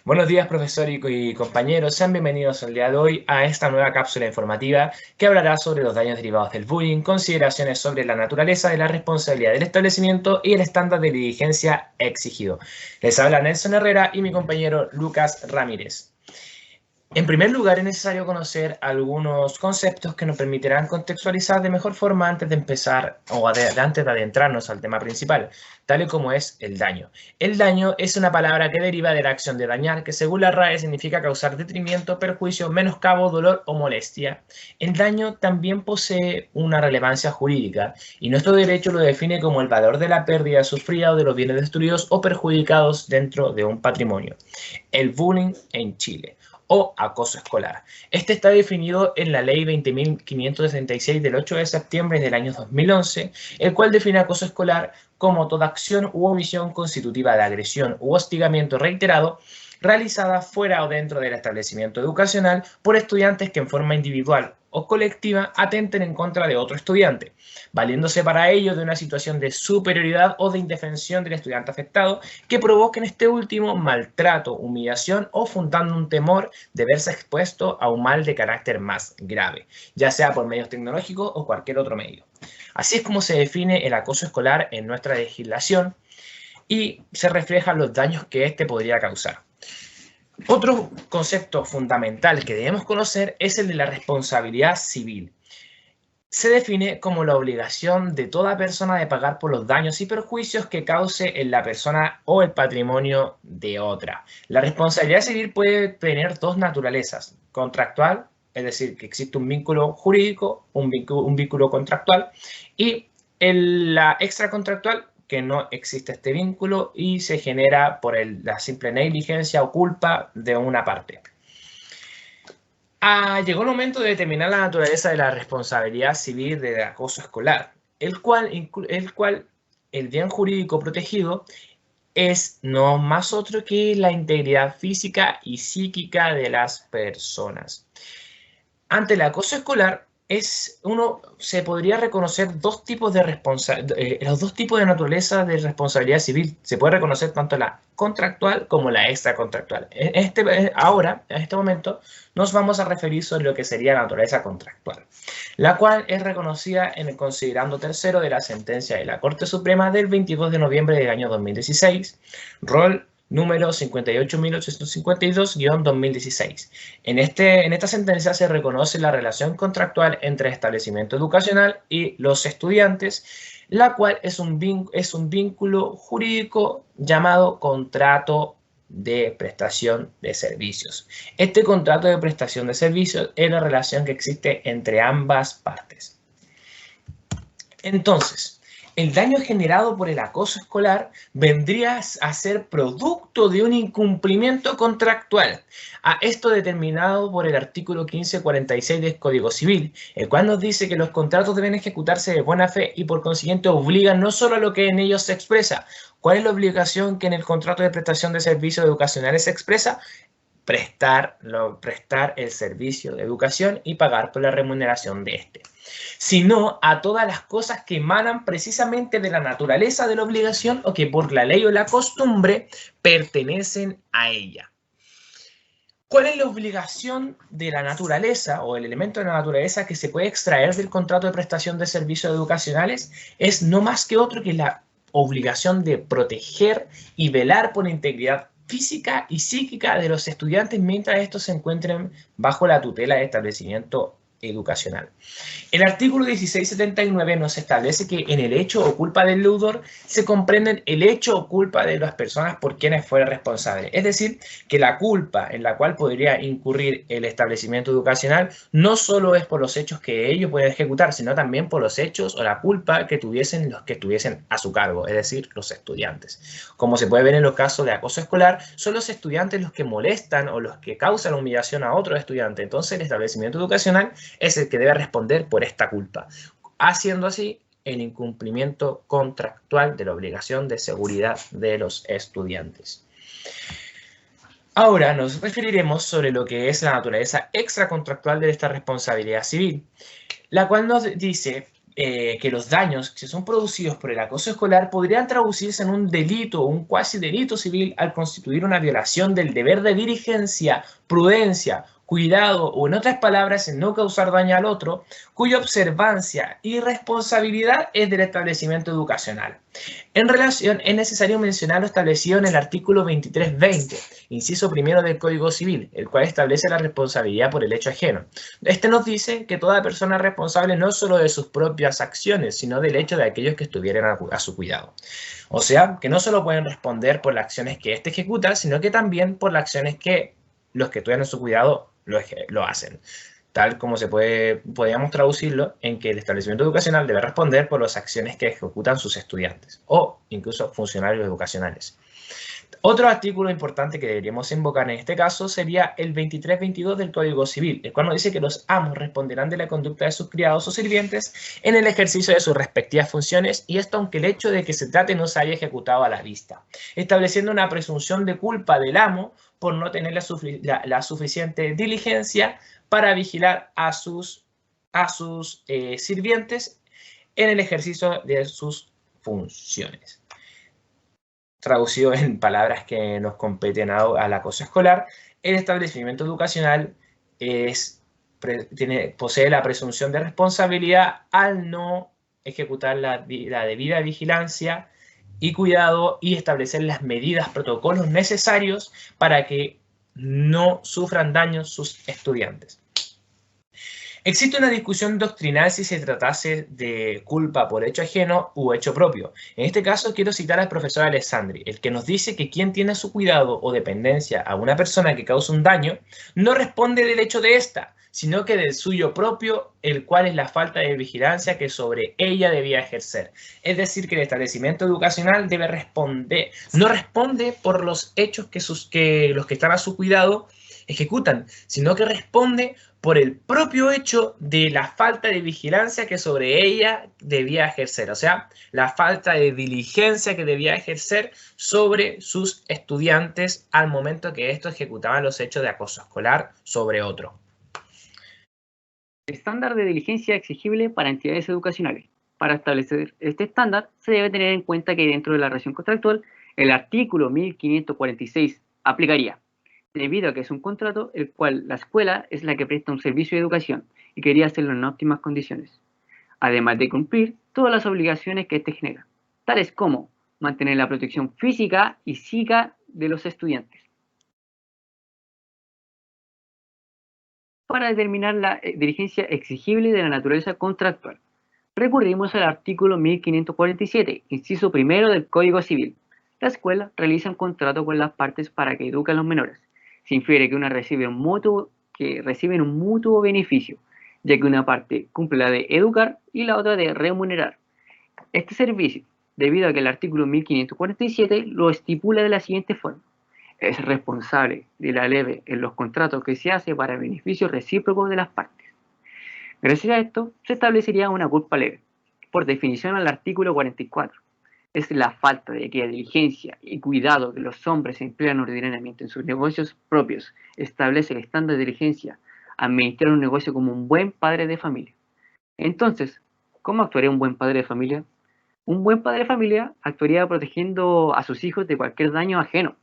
Buenos días, profesor y compañeros. Sean bienvenidos el día de hoy a esta nueva cápsula informativa que hablará sobre los daños derivados del bullying, consideraciones sobre la naturaleza de la responsabilidad del establecimiento y el estándar de diligencia exigido. Les habla Nelson Herrera y mi compañero Lucas Ramírez. En primer lugar, es necesario conocer algunos conceptos que nos permitirán contextualizar de mejor forma antes de empezar o antes de adentrarnos al tema principal, tal y como es el daño. El daño es una palabra que deriva de la acción de dañar, que según la RAE significa causar detrimento, perjuicio, menoscabo, dolor o molestia. El daño también posee una relevancia jurídica y nuestro derecho lo define como el valor de la pérdida sufrida o de los bienes destruidos o perjudicados dentro de un patrimonio. El bullying en Chile o acoso escolar. Este está definido en la Ley 20.566 del 8 de septiembre del año 2011, el cual define acoso escolar como toda acción u omisión constitutiva de agresión u hostigamiento reiterado realizada fuera o dentro del establecimiento educacional por estudiantes que en forma individual o colectiva atenten en contra de otro estudiante, valiéndose para ello de una situación de superioridad o de indefensión del estudiante afectado que provoquen este último maltrato, humillación o fundando un temor de verse expuesto a un mal de carácter más grave, ya sea por medios tecnológicos o cualquier otro medio. Así es como se define el acoso escolar en nuestra legislación y se reflejan los daños que este podría causar. Otro concepto fundamental que debemos conocer es el de la responsabilidad civil. Se define como la obligación de toda persona de pagar por los daños y perjuicios que cause en la persona o el patrimonio de otra. La responsabilidad civil puede tener dos naturalezas: contractual, es decir, que existe un vínculo jurídico, un vínculo contractual, y la extracontractual, que no existe este vínculo y se genera por la simple negligencia o culpa de una parte. Llegó el momento de determinar la naturaleza de la responsabilidad civil del acoso escolar, el cual el bien jurídico protegido es no más otro que la integridad física y psíquica de las personas. Ante el acoso escolar, se podría reconocer los dos tipos de naturaleza de responsabilidad civil. Se puede reconocer tanto la contractual como la extracontractual. Ahora, en este momento, nos vamos a referir sobre lo que sería la naturaleza contractual, la cual es reconocida en el considerando tercero de la sentencia de la Corte Suprema del 22 de noviembre del año 2016, rol número 58.852-2016. En esta sentencia se reconoce la relación contractual entre el establecimiento educacional y los estudiantes, la cual es un vínculo jurídico llamado contrato de prestación de servicios. Este contrato de prestación de servicios es la relación que existe entre ambas partes. Entonces, el daño generado por el acoso escolar vendría a ser producto de un incumplimiento contractual. Esto determinado por el artículo 1546 del Código Civil, el cual nos dice que los contratos deben ejecutarse de buena fe y por consiguiente obligan no solo a lo que en ellos se expresa. ¿Cuál es la obligación que en el contrato de prestación de servicios educacionales se expresa? Prestar el servicio de educación y pagar por la remuneración de este, sino a todas las cosas que emanan precisamente de la naturaleza de la obligación o que por la ley o la costumbre pertenecen a ella. ¿Cuál es la obligación de la naturaleza o el elemento de la naturaleza que se puede extraer del contrato de prestación de servicios educacionales? Es no más que otro que la obligación de proteger y velar por la integridad física y psíquica de los estudiantes mientras estos se encuentren bajo la tutela del establecimiento educacional. El artículo 1679 nos establece que en el hecho o culpa del deudor se comprenden el hecho o culpa de las personas por quienes fuera responsable. Es decir, que la culpa en la cual podría incurrir el establecimiento educacional no solo es por los hechos que ellos pueden ejecutar, sino también por los hechos o la culpa que tuviesen los que estuviesen a su cargo, es decir, los estudiantes. Como se puede ver en los casos de acoso escolar, son los estudiantes los que molestan o los que causan humillación a otros estudiantes. Entonces, el establecimiento educacional es el que debe responder por esta culpa, haciendo así el incumplimiento contractual de la obligación de seguridad de los estudiantes. Ahora nos referiremos sobre lo que es la naturaleza extracontractual de esta responsabilidad civil, la cual nos dice que los daños que son producidos por el acoso escolar podrían traducirse en un delito o un cuasi delito civil al constituir una violación del deber de diligencia, prudencia, cuidado o en otras palabras en no causar daño al otro, cuya observancia y responsabilidad es del establecimiento educacional. En relación, es necesario mencionar lo establecido en el artículo 2320, inciso primero del Código Civil, el cual establece la responsabilidad por el hecho ajeno. Este nos dice que toda persona es responsable no solo de sus propias acciones, sino del hecho de aquellos que estuvieran a su cuidado. O sea, que no solo pueden responder por las acciones que éste ejecuta, sino que también por las acciones que los que estuvieran a su cuidado lo hacen. Tal como podríamos traducirlo en que el establecimiento educacional debe responder por las acciones que ejecutan sus estudiantes o incluso funcionarios educacionales. Otro artículo importante que deberíamos invocar en este caso sería el 2322 del Código Civil, el cual nos dice que los amos responderán de la conducta de sus criados o sirvientes en el ejercicio de sus respectivas funciones, y esto aunque el hecho de que se trate no se haya ejecutado a la vista, estableciendo una presunción de culpa del amo por no tener la suficiente diligencia para vigilar a sus sirvientes en el ejercicio de sus funciones. Traducido en palabras que nos competen al acoso escolar, el establecimiento educacional posee la presunción de responsabilidad al no ejecutar la debida vigilancia y cuidado y establecer las medidas, protocolos necesarios para que no sufran daños sus estudiantes. Existe una discusión doctrinal si se tratase de culpa por hecho ajeno u hecho propio. En este caso quiero citar al profesor Alessandri, el que nos dice que quien tiene a su cuidado o dependencia a una persona que causa un daño no responde del hecho de ésta, sino que del suyo propio, el cual es la falta de vigilancia que sobre ella debía ejercer. Es decir, que el establecimiento educacional no responde por los hechos que los que están a su cuidado ejecutan, sino que responde por el propio hecho de la falta de vigilancia que sobre ella debía ejercer, o sea, la falta de diligencia que debía ejercer sobre sus estudiantes al momento que estos ejecutaban los hechos de acoso escolar sobre otro. Estándar de diligencia exigible para entidades educacionales. Para establecer este estándar, se debe tener en cuenta que dentro de la relación contractual, el artículo 1546 aplicaría, debido a que es un contrato el cual la escuela es la que presta un servicio de educación y quería hacerlo en óptimas condiciones, además de cumplir todas las obligaciones que éste genera, tales como mantener la protección física y psíquica de los estudiantes. Para determinar la diligencia exigible de la naturaleza contractual, recurrimos al artículo 1547, inciso primero del Código Civil. La escuela realiza un contrato con las partes para que eduquen a los menores. Se infiere que una reciben un mutuo beneficio, ya que una parte cumple la de educar y la otra de remunerar este servicio, debido a que el artículo 1547 lo estipula de la siguiente forma: es responsable de la leve en los contratos que se hace para beneficio recíproco de las partes. Gracias a esto, se establecería una culpa leve. Por definición al artículo 44, es la falta de aquella diligencia y cuidado que los hombres emplean ordinariamente en sus negocios propios. Establece el estándar de diligencia, administrar un negocio como un buen padre de familia. Entonces, ¿cómo actuaría un buen padre de familia? Un buen padre de familia actuaría protegiendo a sus hijos de cualquier daño ajeno.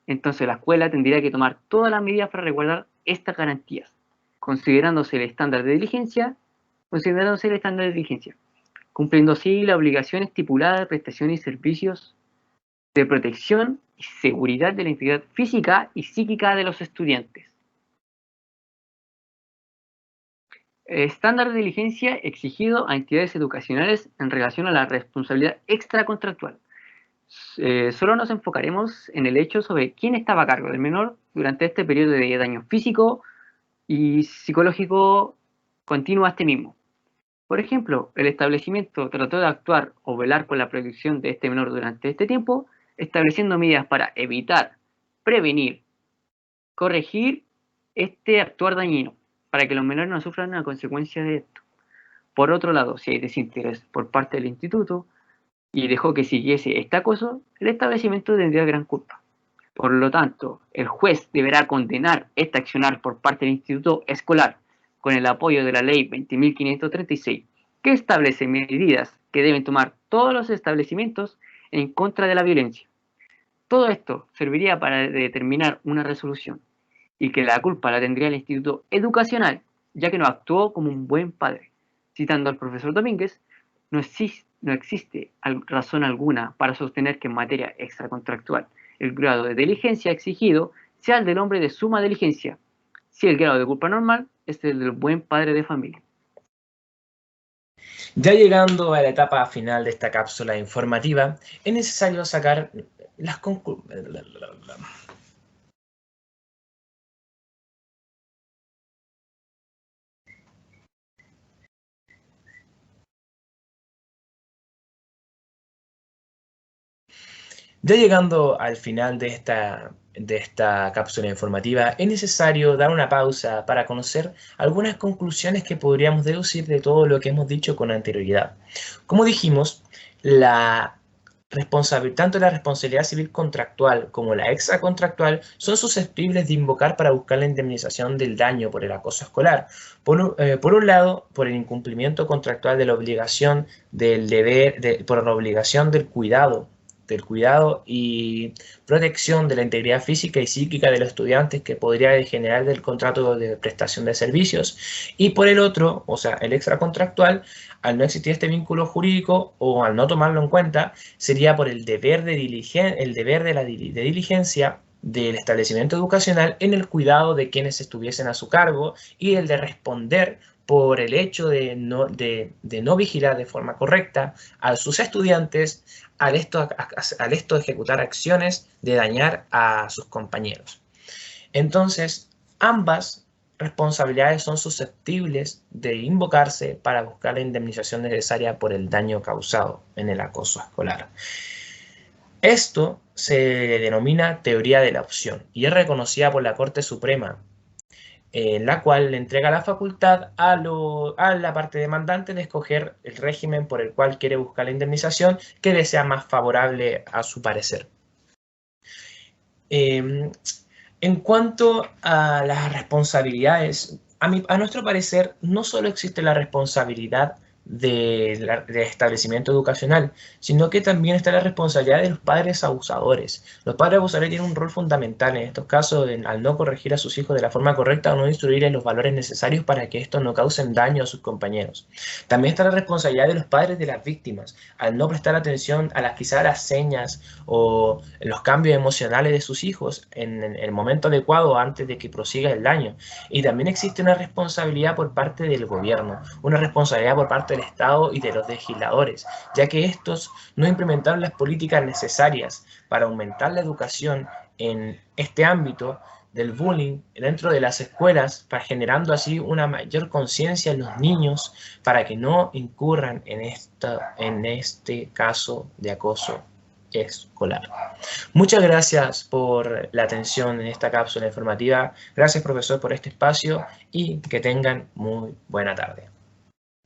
Entonces la escuela tendría que tomar todas las medidas para resguardar estas garantías, considerándose el estándar de diligencia, cumpliendo así la obligación estipulada de prestación y servicios de protección y seguridad de la integridad física y psíquica de los estudiantes. Estándar de diligencia exigido a entidades educacionales en relación a la responsabilidad extracontractual. Solo nos enfocaremos en el hecho sobre quién estaba a cargo del menor durante este periodo de daño físico y psicológico continuo a este mismo. Por ejemplo, el establecimiento trató de actuar o velar por la protección de este menor durante este tiempo, estableciendo medidas para evitar, prevenir, corregir este actuar dañino, para que los menores no sufran a consecuencia de esto. Por otro lado, si hay desinterés por parte del instituto y dejó que siguiese este acoso, el establecimiento tendría gran culpa. Por lo tanto, el juez deberá condenar este accionar por parte del instituto escolar con el apoyo de la ley 20.536 que establece medidas que deben tomar todos los establecimientos en contra de la violencia. Todo esto serviría para determinar una resolución y que la culpa la tendría el instituto educacional, ya que no actuó como un buen padre. Citando al profesor Domínguez, no existe razón alguna para sostener que en materia extracontractual el grado de diligencia exigido sea el del hombre de suma diligencia, si el grado de culpa normal es el del buen padre de familia. Ya llegando a la etapa final de esta cápsula informativa, es necesario sacar las conclusiones. Ya llegando al final de esta cápsula informativa, es necesario dar una pausa para conocer algunas conclusiones que podríamos deducir de todo lo que hemos dicho con anterioridad. Como dijimos, tanto la responsabilidad civil contractual como la extracontractual son susceptibles de invocar para buscar la indemnización del daño por el acoso escolar. Por un lado, por el incumplimiento contractual de la obligación del deber, por la obligación del cuidado y protección de la integridad física y psíquica de los estudiantes que podría degenerar del contrato de prestación de servicios, y por el otro, o sea, el extracontractual, al no existir este vínculo jurídico o al no tomarlo en cuenta, sería por el deber de diligencia del establecimiento educacional en el cuidado de quienes estuviesen a su cargo y el de responder por el hecho de no vigilar de forma correcta a sus estudiantes al esto ejecutar acciones de dañar a sus compañeros. Entonces, ambas responsabilidades son susceptibles de invocarse para buscar la indemnización necesaria por el daño causado en el acoso escolar. Esto se denomina teoría de la opción y es reconocida por la Corte Suprema, en la cual le entrega la facultad a la parte demandante de escoger el régimen por el cual quiere buscar la indemnización que le sea más favorable a su parecer. En cuanto a las responsabilidades, a nuestro parecer, no solo existe la responsabilidad del establecimiento educacional, sino que también está la responsabilidad de los padres abusadores. Los padres abusadores tienen un rol fundamental en estos casos al no corregir a sus hijos de la forma correcta o no instruir en los valores necesarios para que estos no causen daño a sus compañeros. También está la responsabilidad de los padres de las víctimas, al no prestar atención a quizás las señas o los cambios emocionales de sus hijos en el momento adecuado antes de que prosiga el daño. Y también existe una responsabilidad por parte del gobierno, una responsabilidad por parte del Estado y de los legisladores, ya que estos no implementaron las políticas necesarias para aumentar la educación en este ámbito del bullying dentro de las escuelas, generando así una mayor conciencia en los niños para que no incurran en este caso de acoso escolar. Muchas gracias por la atención en esta cápsula informativa. Gracias, profesor, por este espacio y que tengan muy buena tarde.